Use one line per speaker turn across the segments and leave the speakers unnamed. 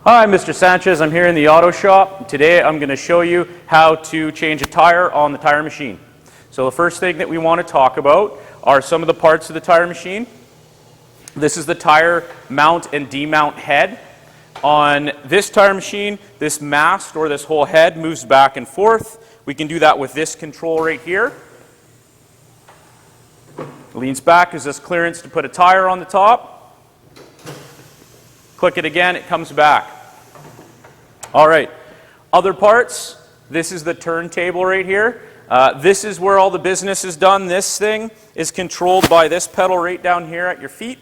Hi, Mr. Sanchez. I'm here in the auto shop. Today I'm going to show you how to change a tire on the tire machine. So the first thing that we want to talk about are some of the parts of the tire machine. This is the tire mount and demount head. On this tire machine, this mast or this whole head moves back and forth. We can do that with this control right here. Leans back, gives us clearance to put a tire on the top. Click it again, it comes back. All right, other parts. This is the turntable right here. This is where all the business is done. This thing is controlled by this pedal right down here at your feet.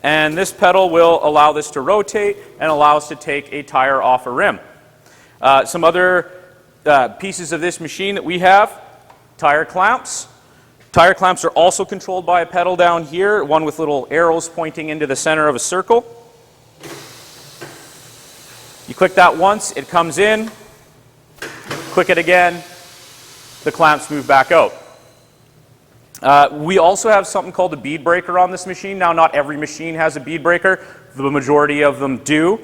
And this pedal will allow this to rotate and allow us to take a tire off a rim. Some other pieces of this machine that we have, tire clamps. Tire clamps are also controlled by a pedal down here, one with little arrows pointing into the center of a circle. You click that once, it comes in. Click it again, the clamps move back out. We also have something called a bead breaker on this machine. Now, not every machine has a bead breaker. The majority of them do.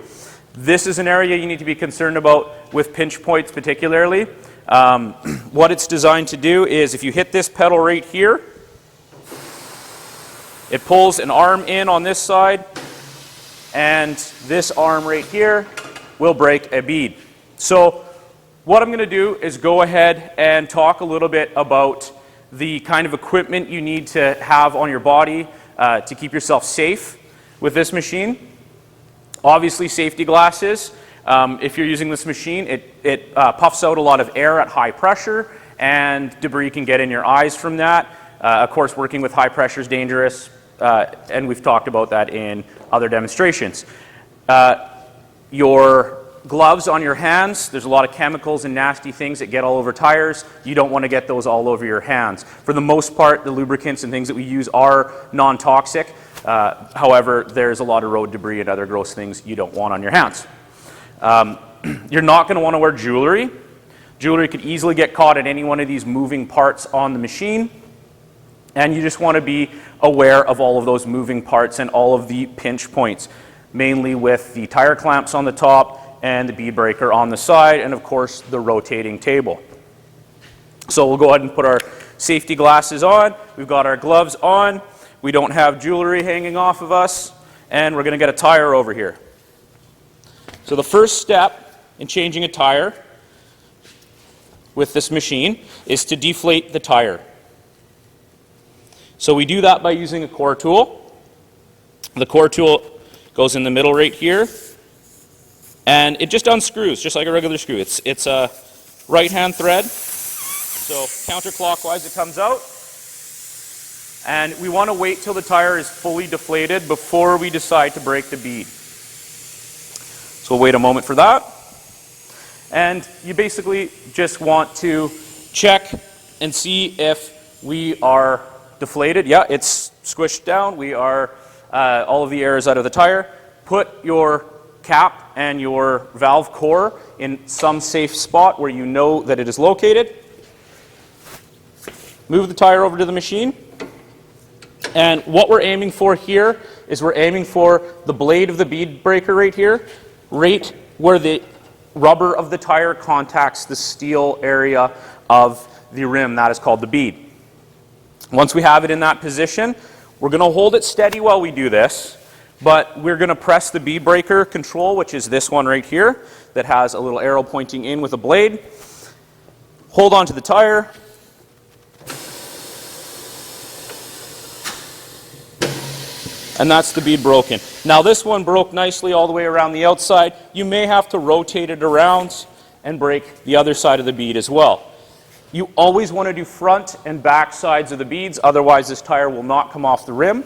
This is an area you need to be concerned about with pinch points particularly. What it's designed to do is if you hit this pedal right here, it pulls an arm in on this side, and this arm right here will break a bead. So what I'm going to do is go ahead and talk a little bit about the kind of equipment you need to have on your body to keep yourself safe with this machine. Obviously, safety glasses. If you're using this machine, it puffs out a lot of air at high pressure, and debris can get in your eyes from that. Of course, working with high pressure is dangerous, and we've talked about that in other demonstrations. Your gloves on your hands, there's a lot of chemicals and nasty things that get all over tires. You don't want to get those all over your hands. For the most part, the lubricants and things that we use are non-toxic. However, there's a lot of road debris and other gross things you don't want on your hands. You're not going to want to wear jewelry. Jewelry could easily get caught in any one of these moving parts on the machine. And you just want to be aware of all of those moving parts and all of the pinch points, mainly with the tire clamps on the top and the bead breaker on the side, and of course the rotating table. So we'll go ahead and put our safety glasses on. We've got our gloves on. We don't have jewelry hanging off of us, and we're going to get a tire over here. So the first step in changing a tire with this machine is to deflate the tire. So we do that by using a core tool. The core tool goes in the middle right here, and it just unscrews just like a regular screw. It's a right-hand thread, so counterclockwise it comes out. And we want to wait till the tire is fully deflated before we decide to break the bead. So we'll wait a moment for that. And you basically just want to check and see if we are deflated. Yeah, it's squished down. We are, all of the air is out of the tire. Put your cap and your valve core in some safe spot where you know that it is located. Move the tire over to the machine. And what we're aiming for here is we're aiming for the blade of the bead breaker right here, right where the rubber of the tire contacts the steel area of the rim. That is called the bead. Once we have it in that position, we're going to hold it steady while we do this, but we're going to press the bead breaker control, which is this one right here, that has a little arrow pointing in with a blade. Hold on to the tire. And that's the bead broken. Now this one broke nicely all the way around the outside. You may have to rotate it around and break the other side of the bead as well. You always want to do front and back sides of the beads, otherwise this tire will not come off the rim.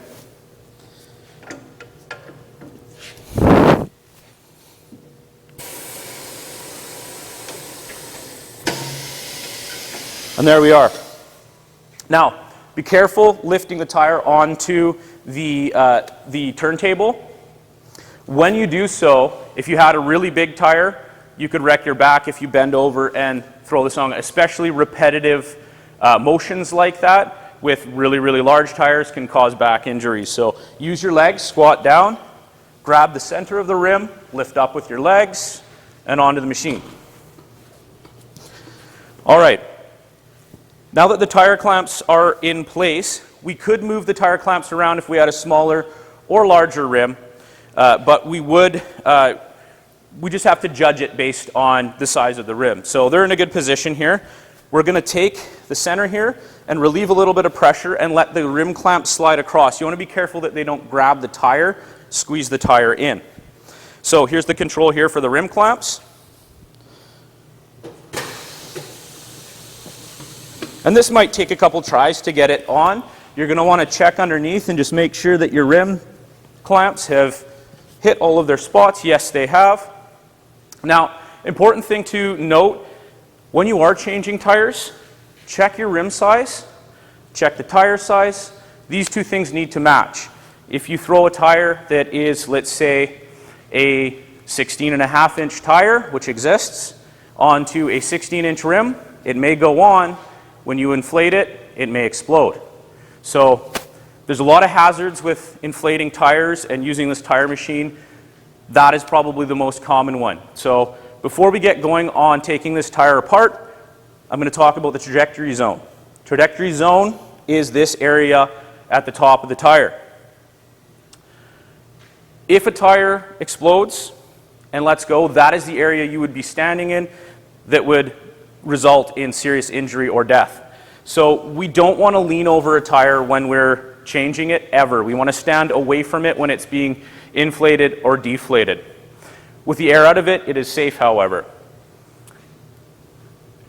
And there we are. Now, be careful lifting the tire onto the turntable. When you do so, if you had a really big tire, you could wreck your back if you bend over and throw this on. Especially repetitive motions like that with really, really large tires can cause back injuries. So use your legs, squat down, grab the center of the rim, lift up with your legs, and onto the machine. All right. Now that the tire clamps are in place, we could move the tire clamps around if we had a smaller or larger rim, but we just have to judge it based on the size of the rim. So they're in a good position here. We're going to take the center here and relieve a little bit of pressure and let the rim clamp slide across. You want to be careful that they don't grab the tire, squeeze the tire in. So here's the control here for the rim clamps. And this might take a couple tries to get it on. You're going to want to check underneath and just make sure that your rim clamps have hit all of their spots. Yes, they have. Now, important thing to note, when you are changing tires, check your rim size, check the tire size. These two things need to match. If you throw a tire that is, let's say, a 16.5-inch tire, which exists, onto a 16-inch rim, it may go on. When you inflate it, it may explode. So there's a lot of hazards with inflating tires and using this tire machine. That is probably the most common one. So before we get going on taking this tire apart, I'm going to talk about the trajectory zone. Trajectory zone is this area at the top of the tire. If a tire explodes and lets go, that is the area you would be standing in that would result in serious injury or death. So we don't want to lean over a tire when we're changing it ever. We want to stand away from it when it's being inflated or deflated. With the air out of it, it is safe, however.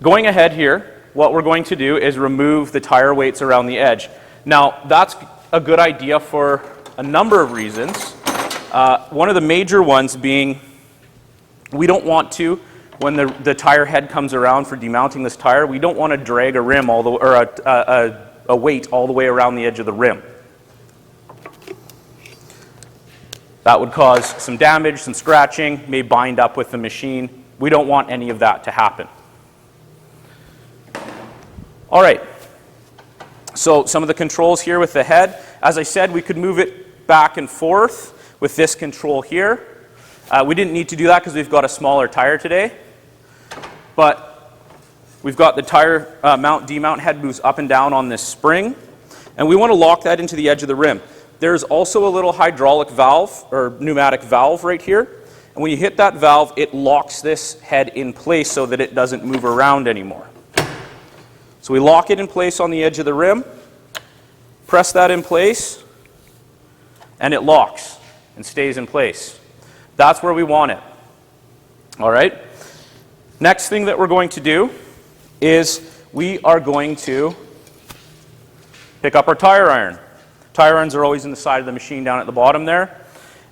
Going ahead here, what we're going to do is remove the tire weights around the edge. Now, that's a good idea for a number of reasons. One of the major ones being we don't want to, when the tire head comes around for demounting this tire, we don't want to drag a rim all the or a weight all the way around the edge of the rim. That would cause some damage, some scratching, may bind up with the machine. We don't want any of that to happen. All right. So some of the controls here with the head. As I said, we could move it back and forth with this control here. We didn't need to do that because we've got a smaller tire today. But we've got the tire mount, demount head moves up and down on this spring. And we want to lock that into the edge of the rim. There's also a little hydraulic valve or pneumatic valve right here. And when you hit that valve, it locks this head in place so that it doesn't move around anymore. So we lock it in place on the edge of the rim, press that in place, and it locks and stays in place. That's where we want it. All right? Next thing that we're going to do is we are going to pick up our tire iron. Tire irons are always in the side of the machine down at the bottom there.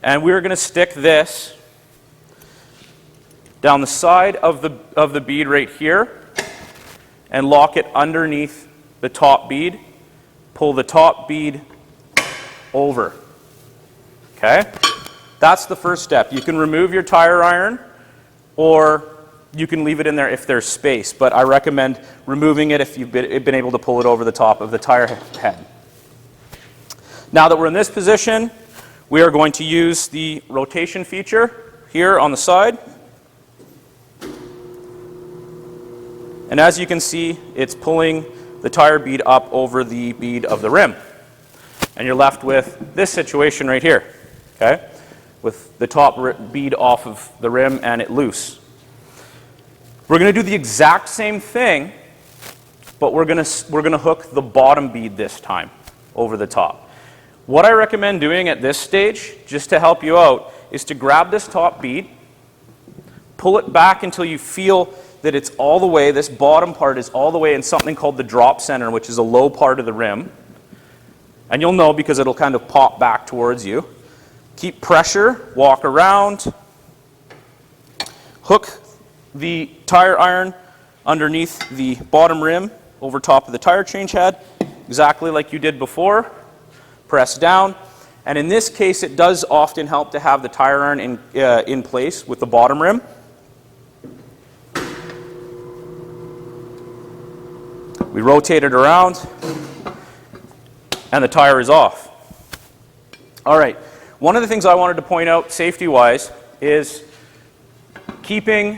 And we're going to stick this down the side of the bead right here and lock it underneath the top bead. Pull the top bead over. Okay? That's the first step. You can remove your tire iron or you can leave it in there if there's space, but I recommend removing it if you've been able to pull it over the top of the tire head. Now that we're in this position, we are going to use the rotation feature here on the side. And as you can see, it's pulling the tire bead up over the bead of the rim. And you're left with this situation right here, okay? With the top bead off of the rim and it loose. We're going to do the exact same thing, but we're going to hook the bottom bead this time over the top. What I recommend doing at this stage, just to help you out, is to grab this top bead, pull it back until you feel that it's all the way, this bottom part is all the way in something called the drop center, which is a low part of the rim. And you'll know because it'll kind of pop back towards you. Keep pressure, walk around, hook the tire iron underneath the bottom rim over top of the tire change head, exactly like you did before. Press down. And in this case, it does often help to have the tire iron in place with the bottom rim. We rotate it around, and the tire is off. All right. One of the things I wanted to point out safety-wise is keeping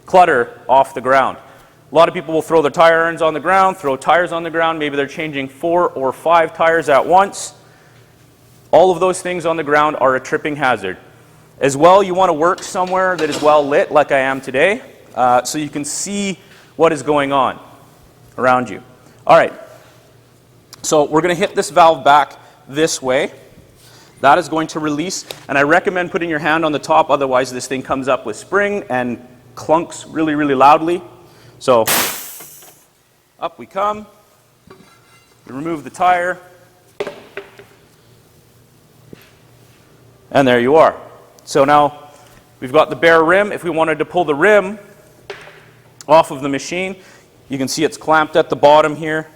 clutter off the ground. A lot of people will throw their tire irons on the ground, throw tires on the ground. Maybe they're changing 4 or 5 tires at once. All of those things on the ground are a tripping hazard. As well, you want to work somewhere that is well lit, like I am today, so you can see what is going on around you. All right, so we're going to hit this valve back this way. That is going to release, and I recommend putting your hand on the top, otherwise this thing comes up with spring and clunks really, really loudly. So, up we come, you remove the tire, and there you are. So now, we've got the bare rim. If we wanted to pull the rim off of the machine, you can see it's clamped at the bottom here.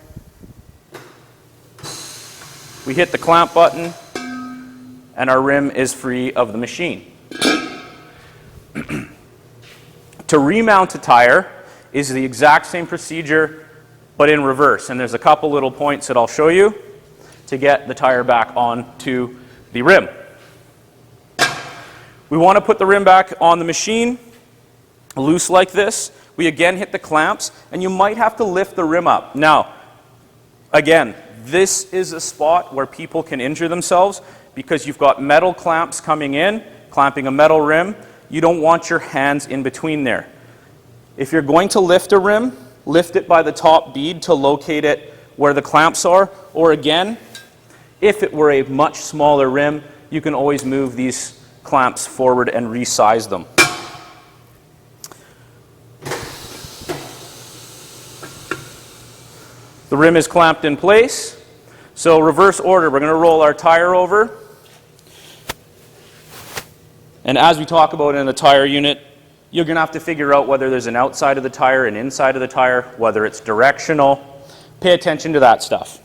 We hit the clamp button, and our rim is free of the machine. To remount a tire is the exact same procedure, but in reverse. And there's a couple little points that I'll show you to get the tire back onto the rim. We want to put the rim back on the machine, loose like this. We again hit the clamps, and you might have to lift the rim up. Now, again, this is a spot where people can injure themselves because you've got metal clamps coming in, clamping a metal rim. You don't want your hands in between there. If you're going to lift a rim, lift it by the top bead to locate it where the clamps are. Or again, if it were a much smaller rim, you can always move these clamps forward and resize them. The rim is clamped in place. So reverse order, we're going to roll our tire over. And as we talk about in the tire unit, you're going to have to figure out whether there's an outside of the tire, an inside of the tire, whether it's directional. Pay attention to that stuff.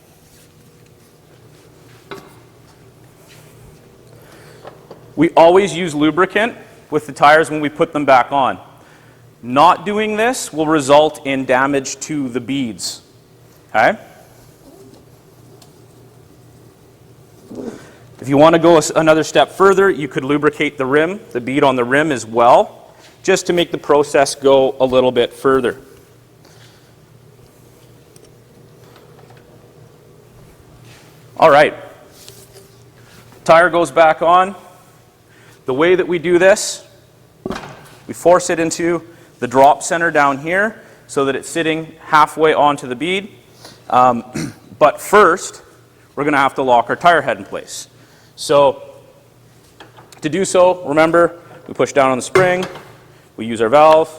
We always use lubricant with the tires when we put them back on. Not doing this will result in damage to the beads. Okay? If you want to go another step further, you could lubricate the rim, the bead on the rim as well, just to make the process go a little bit further. All right. Tire goes back on. The way that we do this, we force it into the drop center down here so that it's sitting halfway onto the bead. But first, we're going to have to lock our tire head in place. So, to do so, remember, we push down on the spring, we use our valve,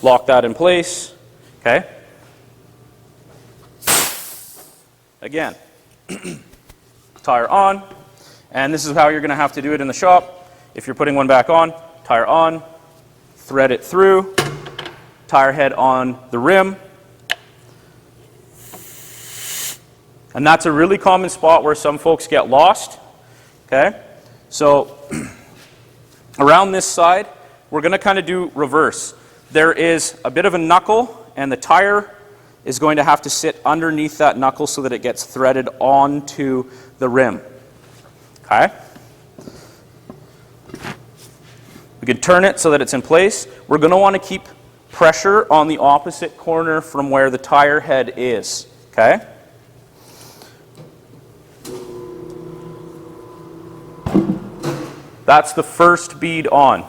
lock that in place, okay? Again, tire on, and this is how you're going to have to do it in the shop. If you're putting one back on, tire on, thread it through, tire head on the rim. And that's a really common spot where some folks get lost. Okay? So around this side, we're going to kind of do reverse. There is a bit of a knuckle, and the tire is going to have to sit underneath that knuckle so that it gets threaded onto the rim. Okay? We can turn it so that it's in place. We're going to want to keep pressure on the opposite corner from where the tire head is. Okay? That's the first bead on.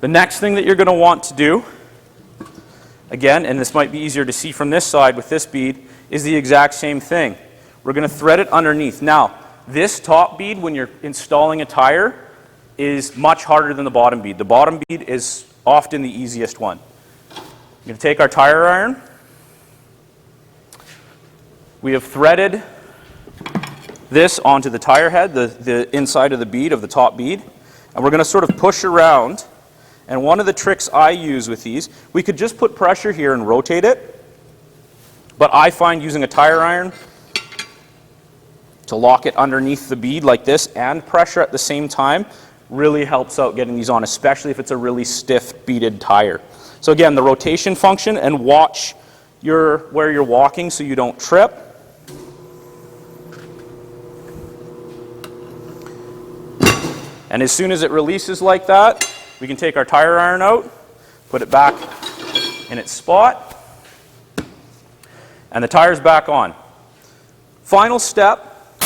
The next thing that you're going to want to do, again, and this might be easier to see from this side with this bead, is the exact same thing. We're going to thread it underneath. Now, this top bead, when you're installing a tire, is much harder than the bottom bead. The bottom bead is often the easiest one. We're going to take our tire iron. We have threaded this onto the tire head, the inside of the bead, of the top bead, and we're going to sort of push around. And one of the tricks I use with these, we could just put pressure here and rotate it, but I find using a tire iron to lock it underneath the bead like this and pressure at the same time really helps out getting these on, especially if it's a really stiff beaded tire. So again, the rotation function, and watch where you're walking so you don't trip. And as soon as it releases like that, we can take our tire iron out, put it back in its spot, and the tire's back on. Final step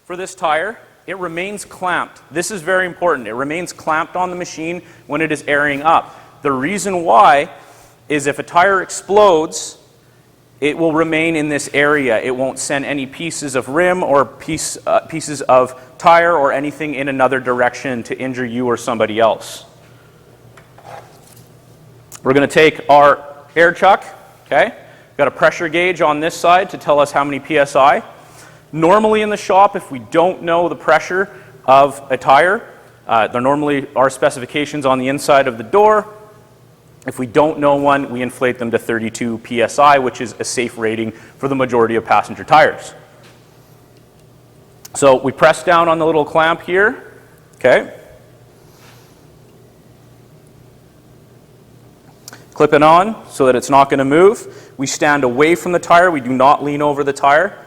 for this tire, it remains clamped. This is very important. It remains clamped on the machine when it is airing up. The reason why is if a tire explodes, it will remain in this area. It won't send any pieces of rim or pieces of tire or anything in another direction to injure you or somebody else. We're going to take our air chuck, okay? Got a pressure gauge on this side to tell us how many PSI. Normally in the shop, if we don't know the pressure of a tire, there normally are specifications on the inside of the door. If we don't know one, we inflate them to 32 PSI, which is a safe rating for the majority of passenger tires. So we press down on the little clamp here, okay? Clip it on so that it's not going to move. We stand away from the tire. We do not lean over the tire.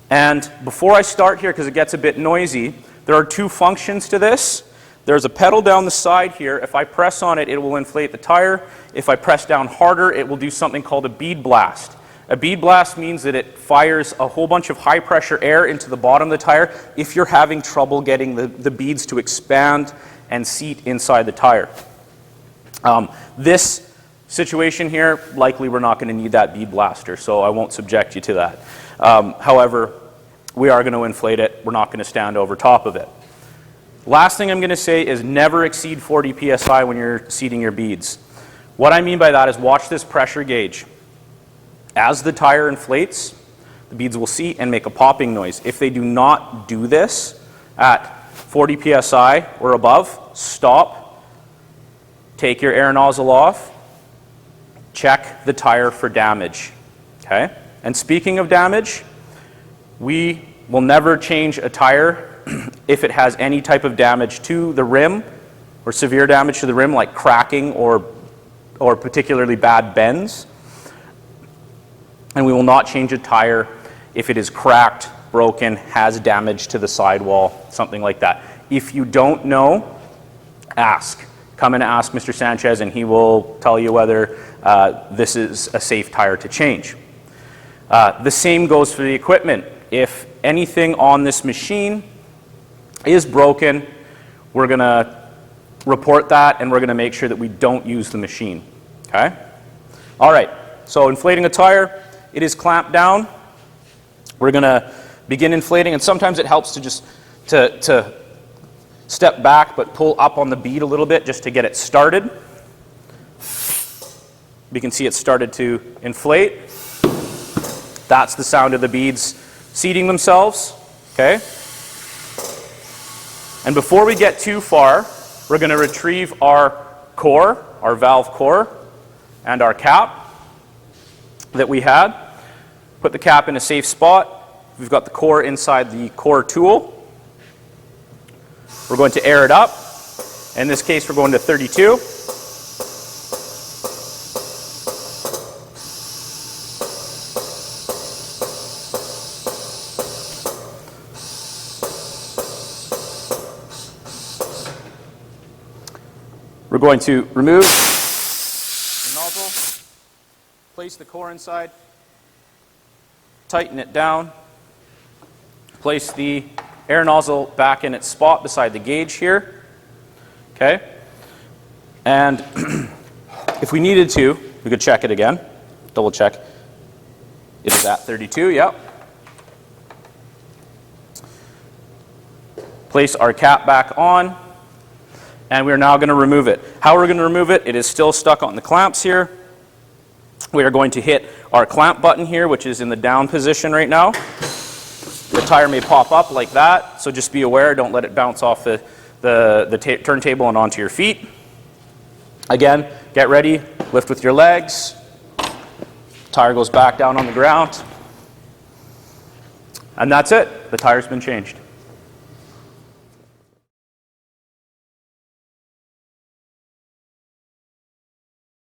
And before I start here, because it gets a bit noisy, there are two functions to this. There's a pedal down the side here. If I press on it, it will inflate the tire. If I press down harder, it will do something called a bead blast. A bead blast means that it fires a whole bunch of high pressure air into the bottom of the tire if you're having trouble getting the beads to expand and seat inside the tire. This situation here, likely we're not going to need that bead blaster, so I won't subject you to that. However, we are going to inflate it. We're not going to stand over top of it. Last thing I'm going to say is never exceed 40 PSI when you're seating your beads. What I mean by that is watch this pressure gauge. As the tire inflates, the beads will seat and make a popping noise. If they do not do this at 40 PSI or above, stop, take your air nozzle off, check the tire for damage. Okay? And speaking of damage, we will never change a tire if it has any type of damage to the rim or severe damage to the rim like cracking or particularly bad bends. And we will not change a tire if it is cracked, broken, has damage to the sidewall, something like that. If you don't know, ask. Come and ask Mr. Sanchez and he will tell you whether this is a safe tire to change. The same goes for the equipment. If anything on this machine is broken, we're going to report that and we're going to make sure that we don't use the machine. Okay? All right, so inflating a tire, it is clamped down. We're going to begin inflating, and sometimes it helps to just to step back but pull up on the bead a little bit just to get it started. We can see it started to inflate. That's the sound of the beads seating themselves. Okay? And before we get too far, we're going to retrieve our core, our valve core, and our cap that we had. Put the cap in a safe spot. We've got the core inside the core tool. We're going to air it up. In this case, we're going to 32. We're going to remove the nozzle, place the core inside, tighten it down, place the air nozzle back in its spot beside the gauge here. Okay? And if we needed to, we could check it again, double check. It is at 32, yep. Place our cap back on. And we're now going to remove it. How we're going to remove it, it is still stuck on the clamps here. We are going to hit our clamp button here, which is in the down position right now. The tire may pop up like that, so just be aware, don't let it bounce off the turntable and onto your feet. Again, get ready, lift with your legs. Tire goes back down on the ground. And that's it. The tire's been changed.